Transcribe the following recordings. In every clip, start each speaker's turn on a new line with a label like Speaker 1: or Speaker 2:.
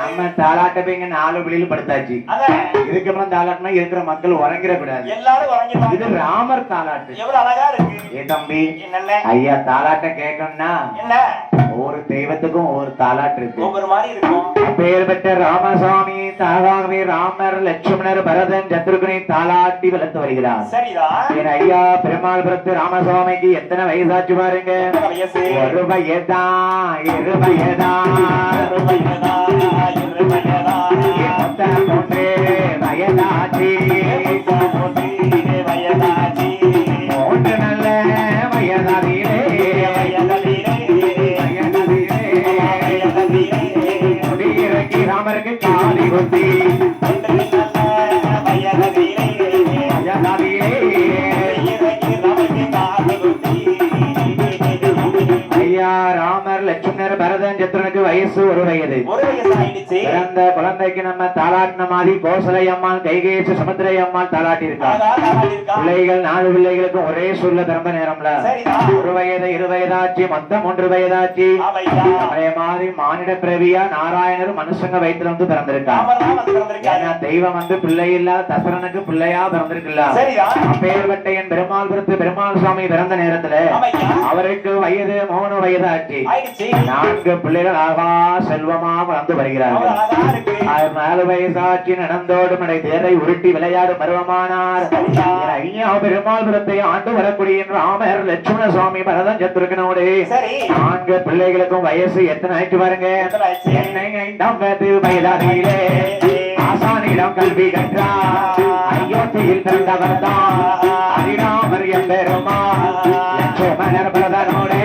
Speaker 1: நம்ம தாலாட்ட போய் 4 பிள்ளைகள் படுத்தாச்சு. இதுக்கப்புறம் தாலாட்டினா இருக்கிற மக்கள் உறங்கிட கூடாது. இது ராமர் தாலாட்டு. எவ்வளவு அழகா இருக்கு. ஏ தம்பி, ஐயா தாலாட்ட கேட்கணும்னா ஒவ்வொரு தெய்வத்துக்கும் ஒவ்வொரு தாலாட்டு இருக்கு, ஒவ்வொரு மாதிரி இருக்கும். அப்பேற்பட்ட ராமசாமி தாராகவே ராமர் லட்சுமணர் பரதன் சத்ருகனை தாலாட்டி வளர்த்து வருகிறார். என் ஐயா பெருமாள்புரத்து ராமசாமிக்கு எத்தனை வயசாச்சு பாருங்க. ஒரு வயதான், இரு வயதான், மூன்று வயதாச்சு, மூன்று நல்ல வயதாதிலே முடியிறக்கி ராமருக்கு காலி குத்தி ஐயா ராமர் லட்சுமணர் பரதன் சத்ருனுக்கு வயசு ஒரு வயது
Speaker 2: ஆயிடுச்சு.
Speaker 1: பிறந்த குழந்தைக்கு நம்ம தாலாட்டின மாதிரி கோசலை அம்மாள் கைகேசி சுமந்திரை அம்மாள் தாலாட்டி இருக்கா. பிள்ளைகள் 4 பிள்ளைகளுக்கும் ஒரே சூழ்ல பிறந்த நேரம்ல ஒரு வயது 2 வயதாச்சு மொத்தம் 3 வயதாச்சு. அதே மாதிரி மானிட பிறவியா நாராயணர் மனுஷங்க வயிற்றுல வந்து பிறந்திருக்கா. ஏன்னா தெய்வம் வந்து பிள்ளை இல்லாத தசரனுக்கு பிள்ளையா பிறந்திருக்குல்ல. அப்பேற்பட்ட என் பெருமாள்புரத்து பெருமாள் சுவாமி பிறந்த நேரத்துல அவருக்கு வயது 3 வயதாச்சு. 4 பிள்ளைகள் ஆகா செல்வமா வளர்ந்து வருகிறார்கள். 4 வயசாட்சி நடந்தோடும் தேரை உருட்டி விளையாடும் பருவமானார். ஐயா பெருமாள்புரத்தை ஆண்டு வரக்கூடிய ராமர் லட்சுமண சுவாமி பரதம் சத்துருக்கனோடு 4 பிள்ளைகளுக்கும் வயசு எத்தனை ஆயிட்டு பாருங்க. என்னை 5 வயதாகிலே ஆசானிடம் கல்வி கற்றார். அயோத்தியில் பிறந்தவர் தான் ஹரிராமர் என்பெருமா லட்சுமணர் பரதனோடு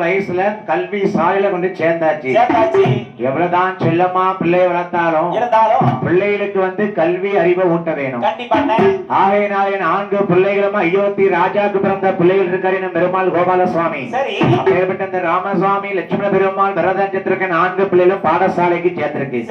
Speaker 1: வயசுல கல்வி சாலையில கொண்டு சேர்ந்தாச்சு. எவ்வளவுதான் செல்லமா பிள்ளை வளர்த்தாலும் பிள்ளைகளுக்கு வந்து கல்வி அறிவை ஊட்ட வேணும். ஆகையினாலே 4 பிள்ளைகளும் அயோத்தி ராஜாக்கு பிறந்த பிள்ளைகள் இருக்காரு பெருமாள் கோபாலசுவாமி. அப்பேற்பட்ட இந்த ராமசுவாமி லட்சுமண பெருமாள் பரதஞ்சத்திற்கு 4 பிள்ளைகளும் பாடசாலைக்கு சேர்த்திருக்கு.